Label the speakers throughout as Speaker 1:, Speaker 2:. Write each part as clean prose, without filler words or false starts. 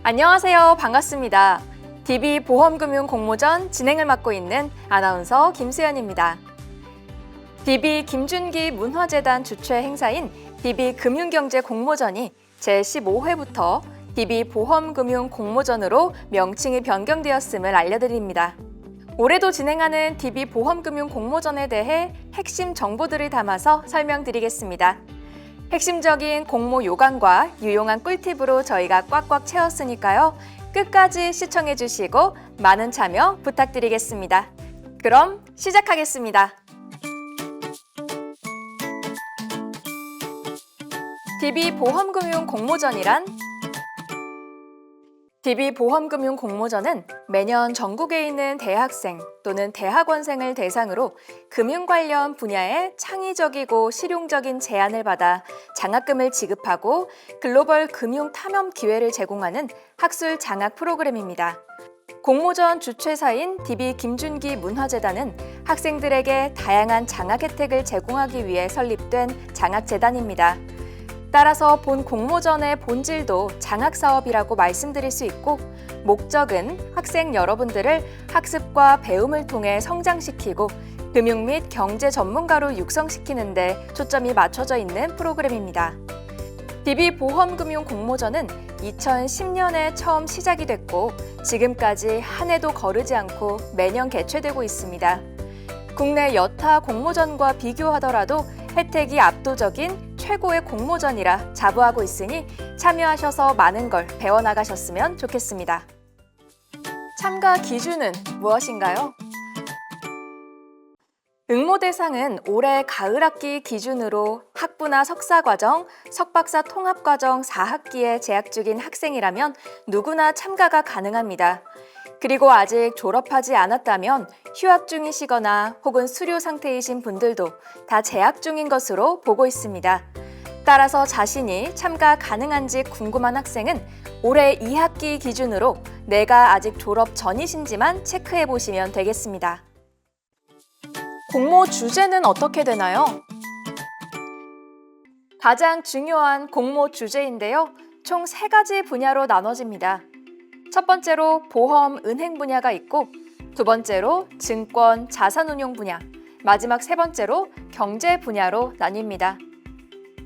Speaker 1: 안녕하세요. 반갑습니다. DB보험금융 공모전 진행을 맡고 있는 아나운서 김수연입니다. DB 김준기 문화재단 주최 행사인 DB금융경제 공모전이 제15회부터 DB보험금융 공모전으로 명칭이 변경되었음을 알려드립니다. 올해도 진행하는 DB보험금융 공모전에 대해 핵심 정보들을 담아서 설명드리겠습니다. 핵심적인 공모 요강과 유용한 꿀팁으로 저희가 꽉꽉 채웠으니까요. 끝까지 시청해주시고 많은 참여 부탁드리겠습니다. 그럼 시작하겠습니다. DB보험금융 공모전이란? DB보험금융 공모전은 매년 전국에 있는 대학생 또는 대학원생을 대상으로 금융 관련 분야의 창의적이고 실용적인 제안을 받아 장학금을 지급하고 글로벌 금융 탐험 기회를 제공하는 학술 장학 프로그램입니다. 공모전 주최사인 DB 김준기 문화재단은 학생들에게 다양한 장학 혜택을 제공하기 위해 설립된 장학재단입니다. 따라서 본 공모전의 본질도 장학사업이라고 말씀드릴 수 있고, 목적은 학생 여러분들을 학습과 배움을 통해 성장시키고 금융 및 경제 전문가로 육성시키는 데 초점이 맞춰져 있는 프로그램입니다. DB보험금융 공모전은 2010년에 처음 시작이 됐고 지금까지 한 해도 거르지 않고 매년 개최되고 있습니다. 국내 여타 공모전과 비교하더라도 혜택이 압도적인 최고의 공모전이라 자부하고 있으니 참여하셔서 많은 걸 배워나가셨으면 좋겠습니다. 참가 기준은 무엇인가요? 응모 대상은 올해 가을 학기 기준으로 학부나 석사과정, 석박사 통합과정 4학기에 재학 중인 학생이라면 누구나 참가가 가능합니다. 그리고 아직 졸업하지 않았다면 휴학 중이시거나 혹은 수료 상태이신 분들도 다 재학 중인 것으로 보고 있습니다. 따라서 자신이 참가 가능한지 궁금한 학생은 올해 2학기 기준으로 내가 아직 졸업 전이신지만 체크해 보시면 되겠습니다. 공모 주제는 어떻게 되나요? 가장 중요한 공모 주제인데요. 총 3가지 분야로 나눠집니다. 첫 번째로 보험, 은행 분야가 있고, 두 번째로 증권, 자산운용 분야, 마지막 세 번째로 경제 분야로 나뉩니다.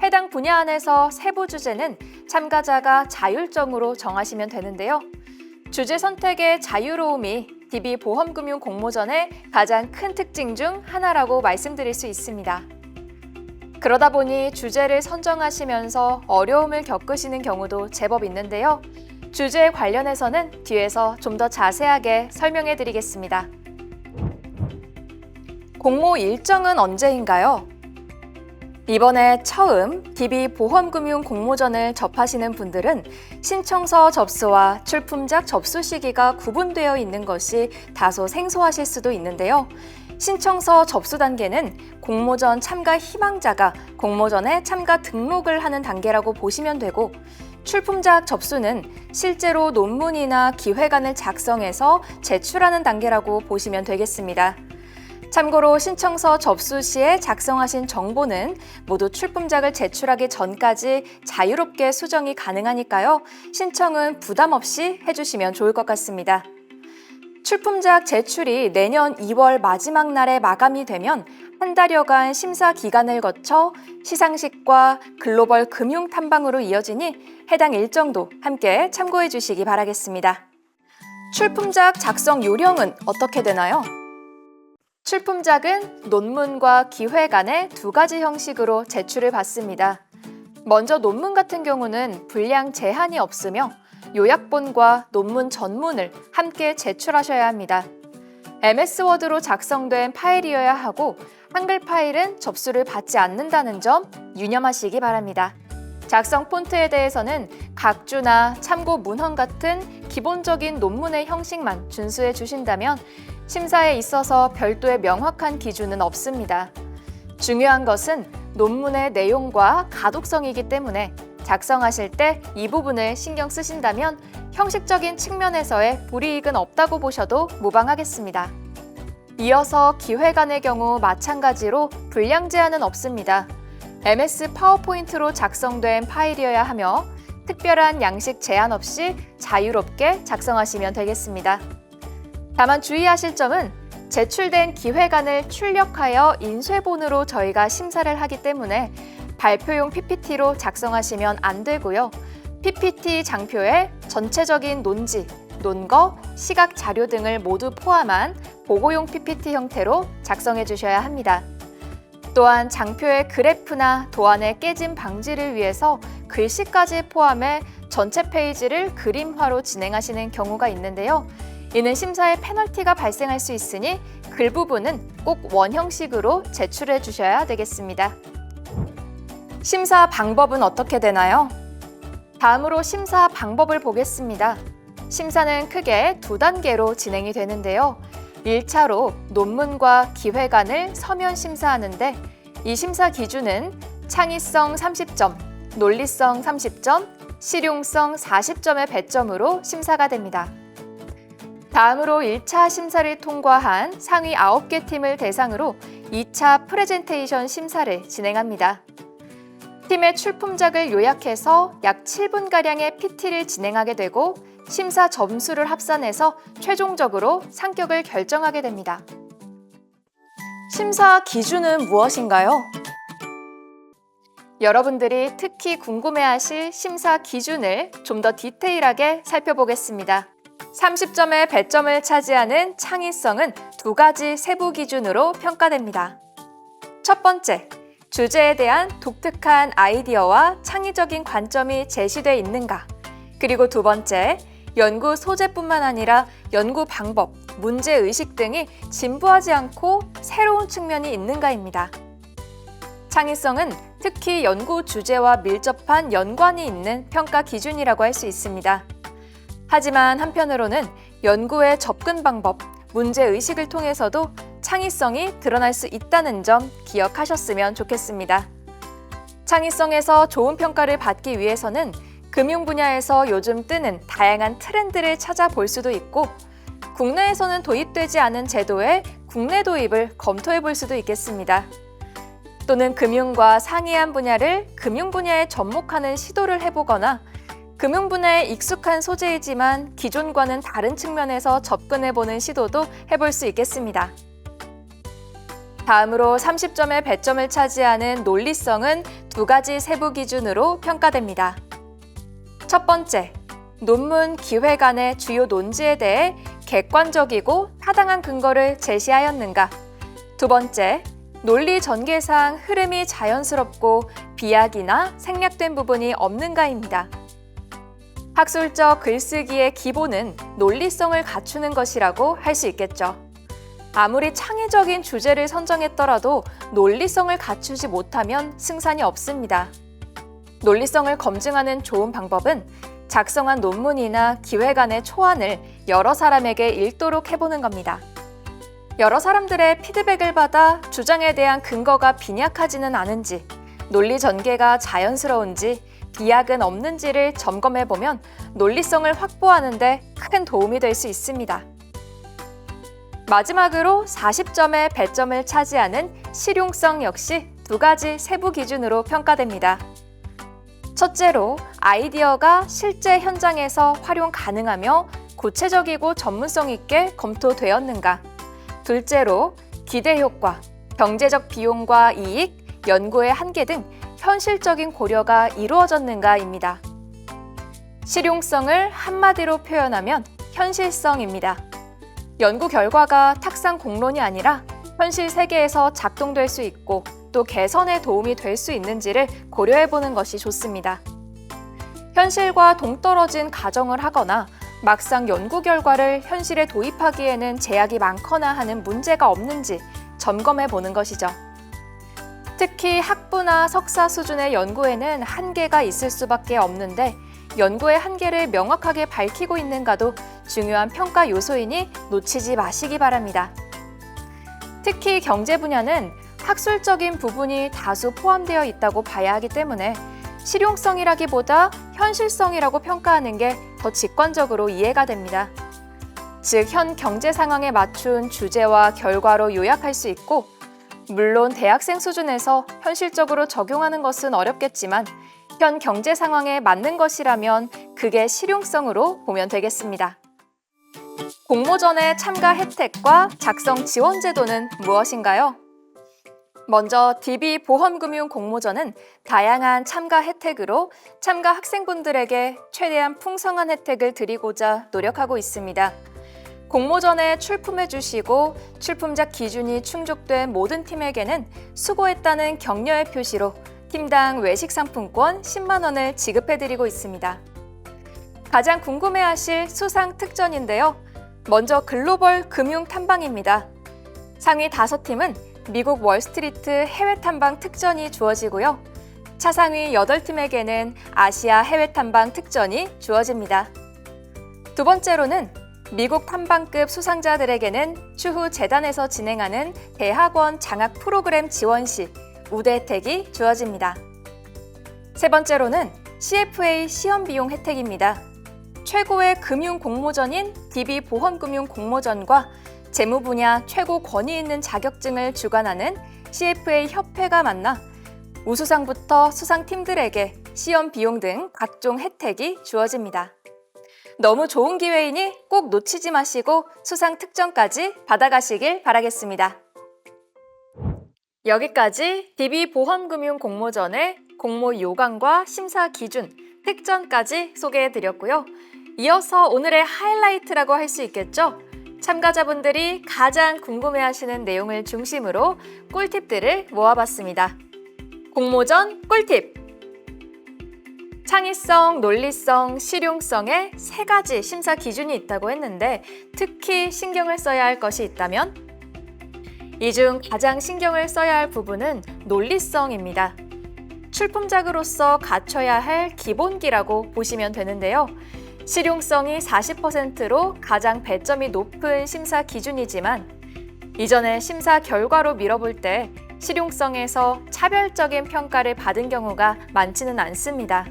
Speaker 1: 해당 분야 안에서 세부 주제는 참가자가 자율적으로 정하시면 되는데요. 주제 선택의 자유로움이 DB보험금융 공모전의 가장 큰 특징 중 하나라고 말씀드릴 수 있습니다. 그러다 보니 주제를 선정하시면서 어려움을 겪으시는 경우도 제법 있는데요. 주제에 관련해서는 뒤에서 좀 더 자세하게 설명해 드리겠습니다. 공모 일정은 언제인가요? 이번에 처음 DB보험금융 공모전을 접하시는 분들은 신청서 접수와 출품작 접수 시기가 구분되어 있는 것이 다소 생소하실 수도 있는데요. 신청서 접수 단계는 공모전 참가 희망자가 공모전에 참가 등록을 하는 단계라고 보시면 되고, 출품작 접수는 실제로 논문이나 기획안을 작성해서 제출하는 단계라고 보시면 되겠습니다. 참고로 신청서 접수 시에 작성하신 정보는 모두 출품작을 제출하기 전까지 자유롭게 수정이 가능하니까요. 신청은 부담 없이 해주시면 좋을 것 같습니다. 출품작 제출이 내년 2월 마지막 날에 마감이 되면 한 달여간 심사 기간을 거쳐 시상식과 글로벌 금융 탐방으로 이어지니 해당 일정도 함께 참고해 주시기 바라겠습니다. 출품작 작성 요령은 어떻게 되나요? 출품작은 논문과 기획안의 2가지 형식으로 제출을 받습니다. 먼저 논문 같은 경우는 분량 제한이 없으며 요약본과 논문 전문을 함께 제출하셔야 합니다. MS 워드로 작성된 파일이어야 하고 한글 파일은 접수를 받지 않는다는 점 유념하시기 바랍니다. 작성 폰트에 대해서는 각주나 참고 문헌 같은 기본적인 논문의 형식만 준수해 주신다면 심사에 있어서 별도의 명확한 기준은 없습니다. 중요한 것은 논문의 내용과 가독성이기 때문에 작성하실 때 이 부분을 신경 쓰신다면 형식적인 측면에서의 불이익은 없다고 보셔도 무방하겠습니다. 이어서 기획안의 경우 마찬가지로 분량 제한은 없습니다. MS 파워포인트로 작성된 파일이어야 하며 특별한 양식 제한 없이 자유롭게 작성하시면 되겠습니다. 다만 주의하실 점은 제출된 기획안을 출력하여 인쇄본으로 저희가 심사를 하기 때문에 발표용 PPT로 작성하시면 안 되고요. PPT 장표에 전체적인 논지, 논거, 시각 자료 등을 모두 포함한 보고용 PPT 형태로 작성해 주셔야 합니다. 또한 장표의 그래프나 도안의 깨짐 방지를 위해서 글씨까지 포함해 전체 페이지를 그림화로 진행하시는 경우가 있는데요. 이는 심사에 페널티가 발생할 수 있으니 글 부분은 꼭 원형식으로 제출해 주셔야 되겠습니다. 심사 방법은 어떻게 되나요? 다음으로 심사 방법을 보겠습니다. 심사는 크게 두 단계로 진행이 되는데요. 1차로 논문과 기획안을 서면 심사하는데 이 심사 기준은 창의성 30점, 논리성 30점, 실용성 40점의 배점으로 심사가 됩니다. 다음으로 1차 심사를 통과한 상위 9개 팀을 대상으로 2차 프레젠테이션 심사를 진행합니다. 팀의 출품작을 요약해서 약 7분가량의 PT를 진행하게 되고 심사 점수를 합산해서 최종적으로 상격을 결정하게 됩니다. 심사 기준은 무엇인가요? 여러분들이 특히 궁금해하실 심사 기준을 좀 더 디테일하게 살펴보겠습니다. 30점의 배점을 차지하는 창의성은 두 가지 세부 기준으로 평가됩니다. 첫 번째, 주제에 대한 독특한 아이디어와 창의적인 관점이 제시되어 있는가? 그리고 두 번째, 연구 소재뿐만 아니라 연구 방법, 문제의식 등이 진부하지 않고 새로운 측면이 있는가입니다. 창의성은 특히 연구 주제와 밀접한 연관이 있는 평가 기준이라고 할 수 있습니다. 하지만 한편으로는 연구의 접근 방법, 문제의식을 통해서도 창의성이 드러날 수 있다는 점 기억하셨으면 좋겠습니다. 창의성에서 좋은 평가를 받기 위해서는 금융 분야에서 요즘 뜨는 다양한 트렌드를 찾아볼 수도 있고 국내에서는 도입되지 않은 제도의 국내 도입을 검토해 볼 수도 있겠습니다. 또는 금융과 상이한 분야를 금융 분야에 접목하는 시도를 해보거나 금융 분야에 익숙한 소재이지만 기존과는 다른 측면에서 접근해보는 시도도 해볼 수 있겠습니다. 다음으로 30점의 배점을 차지하는 논리성은 두 가지 세부 기준으로 평가됩니다. 첫 번째, 논문 기획안의 주요 논지에 대해 객관적이고 타당한 근거를 제시하였는가? 두 번째, 논리 전개상 흐름이 자연스럽고 비약이나 생략된 부분이 없는가입니다. 학술적 글쓰기의 기본은 논리성을 갖추는 것이라고 할 수 있겠죠. 아무리 창의적인 주제를 선정했더라도 논리성을 갖추지 못하면 승산이 없습니다. 논리성을 검증하는 좋은 방법은 작성한 논문이나 기획안의 초안을 여러 사람에게 읽도록 해보는 겁니다. 여러 사람들의 피드백을 받아 주장에 대한 근거가 빈약하지는 않은지, 논리 전개가 자연스러운지, 비약은 없는지를 점검해보면 논리성을 확보하는 데 큰 도움이 될 수 있습니다. 마지막으로 40점의 배점을 차지하는 실용성 역시 두 가지 세부 기준으로 평가됩니다. 첫째로 아이디어가 실제 현장에서 활용 가능하며 구체적이고 전문성 있게 검토되었는가. 둘째로 기대 효과, 경제적 비용과 이익, 연구의 한계 등 현실적인 고려가 이루어졌는가입니다. 실용성을 한마디로 표현하면 현실성입니다. 연구 결과가 탁상 공론이 아니라 현실 세계에서 작동될 수 있고 또 개선에 도움이 될 수 있는지를 고려해보는 것이 좋습니다. 현실과 동떨어진 가정을 하거나 막상 연구 결과를 현실에 도입하기에는 제약이 많거나 하는 문제가 없는지 점검해보는 것이죠. 특히 학부나 석사 수준의 연구에는 한계가 있을 수밖에 없는데 연구의 한계를 명확하게 밝히고 있는가도 중요한 평가 요소이니 놓치지 마시기 바랍니다. 특히 경제 분야는 학술적인 부분이 다수 포함되어 있다고 봐야 하기 때문에 실용성이라기보다 현실성이라고 평가하는 게 더 직관적으로 이해가 됩니다. 즉, 현 경제 상황에 맞춘 주제와 결과로 요약할 수 있고 물론 대학생 수준에서 현실적으로 적용하는 것은 어렵겠지만 현 경제 상황에 맞는 것이라면 그게 실용성으로 보면 되겠습니다. 공모전의 참가 혜택과 작성 지원 제도는 무엇인가요? 먼저 DB보험금융 공모전은 다양한 참가 혜택으로 참가 학생분들에게 최대한 풍성한 혜택을 드리고자 노력하고 있습니다. 공모전에 출품해주시고 출품작 기준이 충족된 모든 팀에게는 수고했다는 격려의 표시로 팀당 외식 상품권 10만 원을 지급해드리고 있습니다. 가장 궁금해하실 수상 특전인데요. 먼저 글로벌 금융 탐방입니다. 상위 5팀은 미국 월스트리트 해외 탐방 특전이 주어지고요. 차상위 8팀에게는 아시아 해외 탐방 특전이 주어집니다. 두 번째로는 미국 탐방급 수상자들에게는 추후 재단에서 진행하는 대학원 장학 프로그램 지원 시 우대 혜택이 주어집니다. 세 번째로는 CFA 시험 비용 혜택입니다. 최고의 금융 공모전인 DB보험금융 공모전과 재무 분야 최고 권위 있는 자격증을 주관하는 CFA 협회가 만나 우수상부터 수상팀들에게 시험 비용 등 각종 혜택이 주어집니다. 너무 좋은 기회이니 꼭 놓치지 마시고 수상 특전까지 받아가시길 바라겠습니다. 여기까지 DB보험금융 공모전의 공모 요강과 심사 기준, 특전까지 소개해드렸고요. 이어서 오늘의 하이라이트라고 할 수 있겠죠? 참가자분들이 가장 궁금해하시는 내용을 중심으로 꿀팁들을 모아봤습니다. 공모전 꿀팁! 창의성, 논리성, 실용성의 3가지 심사 기준이 있다고 했는데 특히 신경을 써야 할 것이 있다면? 이 중 가장 신경을 써야 할 부분은 논리성입니다. 출품작으로서 갖춰야 할 기본기라고 보시면 되는데요. 실용성이 40%로 가장 배점이 높은 심사 기준이지만 이전에 심사 결과로 미뤄볼 때 실용성에서 차별적인 평가를 받은 경우가 많지는 않습니다.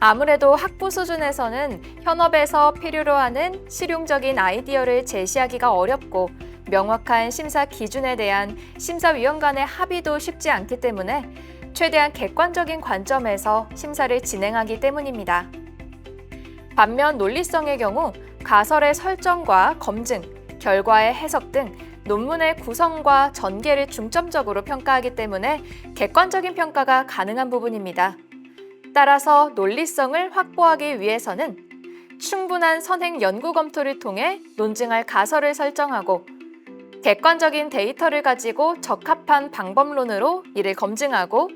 Speaker 1: 아무래도 학부 수준에서는 현업에서 필요로 하는 실용적인 아이디어를 제시하기가 어렵고 명확한 심사 기준에 대한 심사위원 간의 합의도 쉽지 않기 때문에 최대한 객관적인 관점에서 심사를 진행하기 때문입니다. 반면 논리성의 경우 가설의 설정과 검증, 결과의 해석 등 논문의 구성과 전개를 중점적으로 평가하기 때문에 객관적인 평가가 가능한 부분입니다. 따라서 논리성을 확보하기 위해서는 충분한 선행 연구 검토를 통해 논증할 가설을 설정하고 객관적인 데이터를 가지고 적합한 방법론으로 이를 검증하고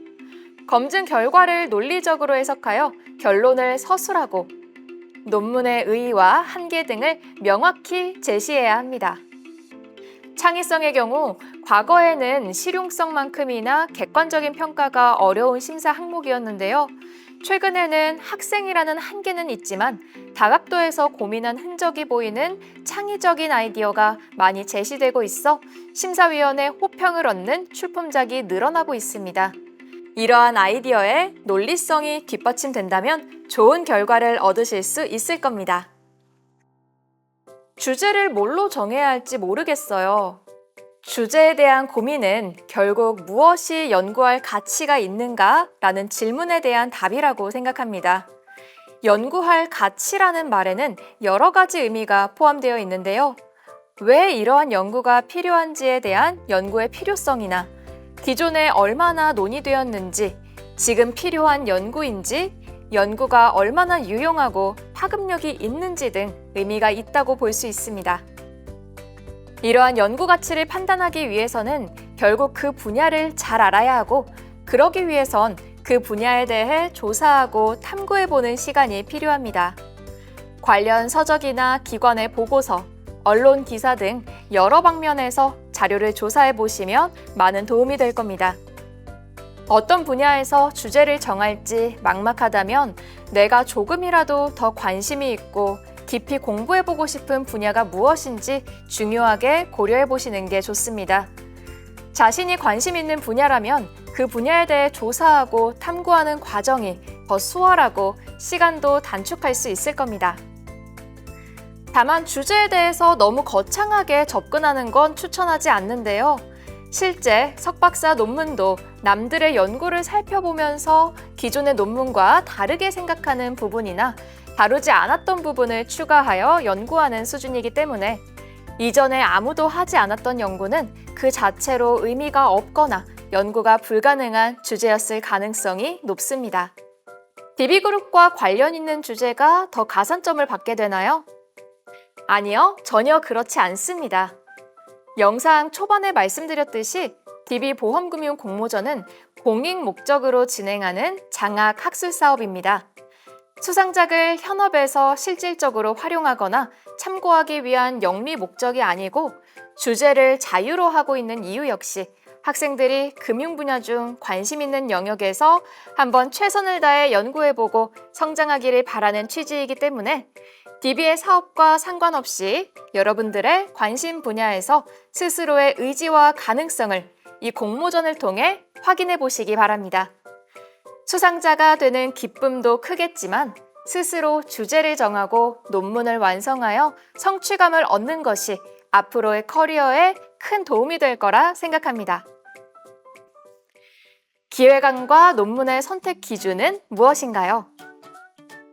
Speaker 1: 검증 결과를 논리적으로 해석하여 결론을 서술하고 논문의 의의와 한계 등을 명확히 제시해야 합니다. 창의성의 경우 과거에는 실용성만큼이나 객관적인 평가가 어려운 심사 항목이었는데요. 최근에는 학생이라는 한계는 있지만 다각도에서 고민한 흔적이 보이는 창의적인 아이디어가 많이 제시되고 있어 심사위원의 호평을 얻는 출품작이 늘어나고 있습니다. 이러한 아이디어에 논리성이 뒷받침된다면 좋은 결과를 얻으실 수 있을 겁니다. 주제를 뭘로 정해야 할지 모르겠어요. 주제에 대한 고민은 결국 무엇이 연구할 가치가 있는가라는 질문에 대한 답이라고 생각합니다. 연구할 가치라는 말에는 여러 가지 의미가 포함되어 있는데요. 왜 이러한 연구가 필요한지에 대한 연구의 필요성이나 기존에 얼마나 논의되었는지, 지금 필요한 연구인지, 연구가 얼마나 유용하고 파급력이 있는지 등 의미가 있다고 볼 수 있습니다. 이러한 연구 가치를 판단하기 위해서는 결국 그 분야를 잘 알아야 하고 그러기 위해선 그 분야에 대해 조사하고 탐구해보는 시간이 필요합니다. 관련 서적이나 기관의 보고서, 언론 기사 등 여러 방면에서 자료를 조사해 보시면 많은 도움이 될 겁니다. 어떤 분야에서 주제를 정할지 막막하다면 내가 조금이라도 더 관심이 있고 깊이 공부해보고 싶은 분야가 무엇인지 중요하게 고려해 보시는 게 좋습니다. 자신이 관심 있는 분야라면 그 분야에 대해 조사하고 탐구하는 과정이 더 수월하고 시간도 단축할 수 있을 겁니다. 다만 주제에 대해서 너무 거창하게 접근하는 건 추천하지 않는데요. 실제 석박사 논문도 남들의 연구를 살펴보면서 기존의 논문과 다르게 생각하는 부분이나 다루지 않았던 부분을 추가하여 연구하는 수준이기 때문에 이전에 아무도 하지 않았던 연구는 그 자체로 의미가 없거나 연구가 불가능한 주제였을 가능성이 높습니다. DB그룹과 관련 있는 주제가 더 가산점을 받게 되나요? 아니요, 전혀 그렇지 않습니다. 영상 초반에 말씀드렸듯이 DB보험금융 공모전은 공익 목적으로 진행하는 장학 학술 사업입니다. 수상작을 현업에서 실질적으로 활용하거나 참고하기 위한 영리 목적이 아니고 주제를 자유로 하고 있는 이유 역시 학생들이 금융 분야 중 관심 있는 영역에서 한번 최선을 다해 연구해보고 성장하기를 바라는 취지이기 때문에 DB의 사업과 상관없이 여러분들의 관심 분야에서 스스로의 의지와 가능성을 이 공모전을 통해 확인해 보시기 바랍니다. 수상자가 되는 기쁨도 크겠지만 스스로 주제를 정하고 논문을 완성하여 성취감을 얻는 것이 앞으로의 커리어에 큰 도움이 될 거라 생각합니다. 기획안과 논문의 선택 기준은 무엇인가요?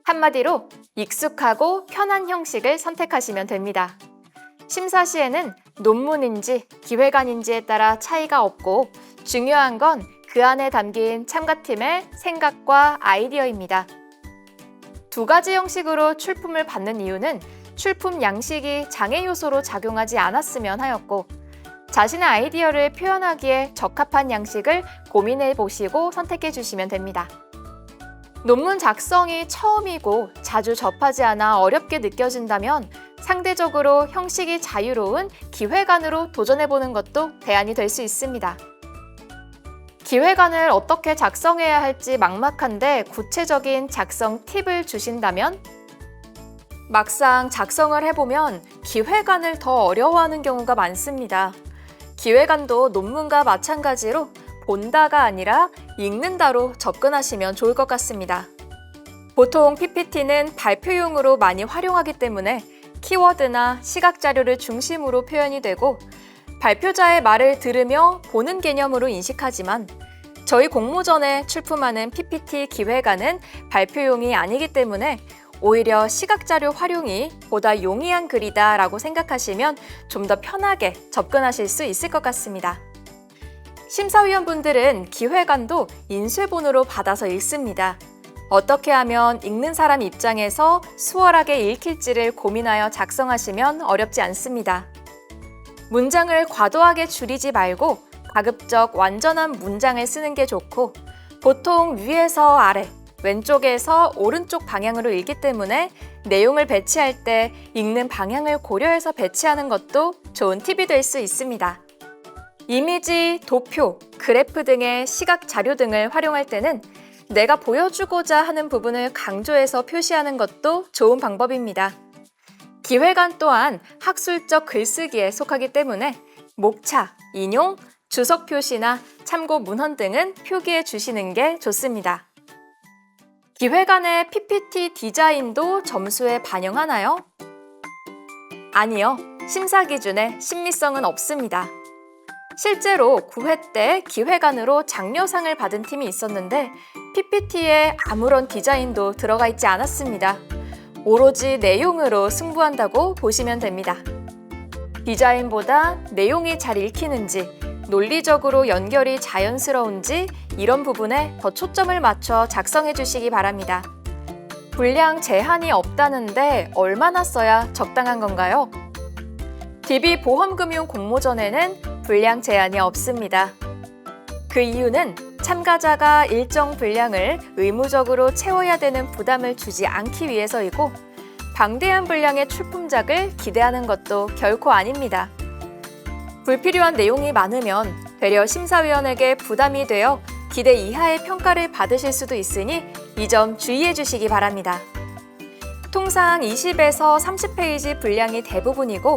Speaker 1: 한마디로 익숙하고 편한 형식을 선택하시면 됩니다. 심사 시에는 논문인지 기획안인지에 따라 차이가 없고 중요한 건 그 안에 담긴 참가팀의 생각과 아이디어입니다. 두 가지 형식으로 출품을 받는 이유는 출품 양식이 장애 요소로 작용하지 않았으면 하였고 자신의 아이디어를 표현하기에 적합한 양식을 고민해 보시고 선택해 주시면 됩니다. 논문 작성이 처음이고 자주 접하지 않아 어렵게 느껴진다면 상대적으로 형식이 자유로운 기획안으로 도전해보는 것도 대안이 될 수 있습니다. 기획안을 어떻게 작성해야 할지 막막한데 구체적인 작성 팁을 주신다면? 막상 작성을 해보면 기획안을 더 어려워하는 경우가 많습니다. 기획안도 논문과 마찬가지로 본다가 아니라 읽는다로 접근하시면 좋을 것 같습니다. 보통 PPT는 발표용으로 많이 활용하기 때문에 키워드나 시각 자료를 중심으로 표현이 되고 발표자의 말을 들으며 보는 개념으로 인식하지만 저희 공모전에 출품하는 PPT 기획안은 발표용이 아니기 때문에 오히려 시각 자료 활용이 보다 용이한 글이다라고 생각하시면 좀 더 편하게 접근하실 수 있을 것 같습니다. 심사위원분들은 기획안도 인쇄본으로 받아서 읽습니다. 어떻게 하면 읽는 사람 입장에서 수월하게 읽힐지를 고민하여 작성하시면 어렵지 않습니다. 문장을 과도하게 줄이지 말고 가급적 완전한 문장을 쓰는 게 좋고 보통 위에서 아래, 왼쪽에서 오른쪽 방향으로 읽기 때문에 내용을 배치할 때 읽는 방향을 고려해서 배치하는 것도 좋은 팁이 될 수 있습니다. 이미지, 도표, 그래프 등의 시각 자료 등을 활용할 때는 내가 보여주고자 하는 부분을 강조해서 표시하는 것도 좋은 방법입니다. 기획안 또한 학술적 글쓰기에 속하기 때문에 목차, 인용, 주석 표시나 참고 문헌 등은 표기해 주시는 게 좋습니다. 기획안의 PPT 디자인도 점수에 반영하나요? 아니요, 심사 기준에 신미성은 없습니다. 실제로 9회 때 기획안으로 장려상을 받은 팀이 있었는데 PPT에 아무런 디자인도 들어가 있지 않았습니다. 오로지 내용으로 승부한다고 보시면 됩니다. 디자인보다 내용이 잘 읽히는지, 논리적으로 연결이 자연스러운지 이런 부분에 더 초점을 맞춰 작성해 주시기 바랍니다. 분량 제한이 없다는데 얼마나 써야 적당한 건가요? DB보험금융 공모전에는 분량 제한이 없습니다. 그 이유는 참가자가 일정 분량을 의무적으로 채워야 되는 부담을 주지 않기 위해서이고 방대한 분량의 출품작을 기대하는 것도 결코 아닙니다. 불필요한 내용이 많으면 되려 심사위원에게 부담이 되어 기대 이하의 평가를 받으실 수도 있으니 이 점 주의해 주시기 바랍니다. 통상 20에서 30페이지 분량이 대부분이고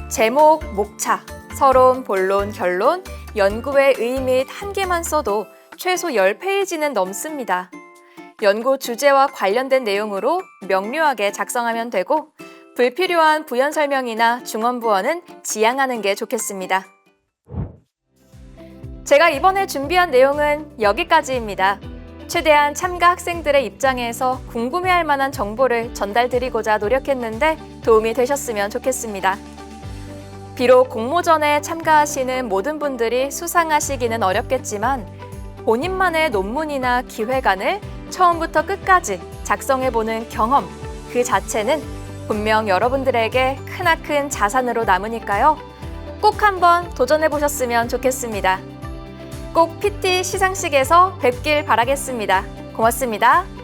Speaker 1: 제목, 목차, 서론, 본론, 결론, 연구의 의 및 한계만 써도 최소 10페이지는 넘습니다. 연구 주제와 관련된 내용으로 명료하게 작성하면 되고 불필요한 부연 설명이나 중언부언은 지양하는 게 좋겠습니다. 제가 이번에 준비한 내용은 여기까지입니다. 최대한 참가 학생들의 입장에서 궁금해할 만한 정보를 전달드리고자 노력했는데 도움이 되셨으면 좋겠습니다. 비록 공모전에 참가하시는 모든 분들이 수상하시기는 어렵겠지만 본인만의 논문이나 기획안을 처음부터 끝까지 작성해보는 경험 그 자체는 분명 여러분들에게 크나큰 자산으로 남으니까요. 꼭 한번 도전해보셨으면 좋겠습니다. 꼭 PT 시상식에서 뵙길 바라겠습니다. 고맙습니다.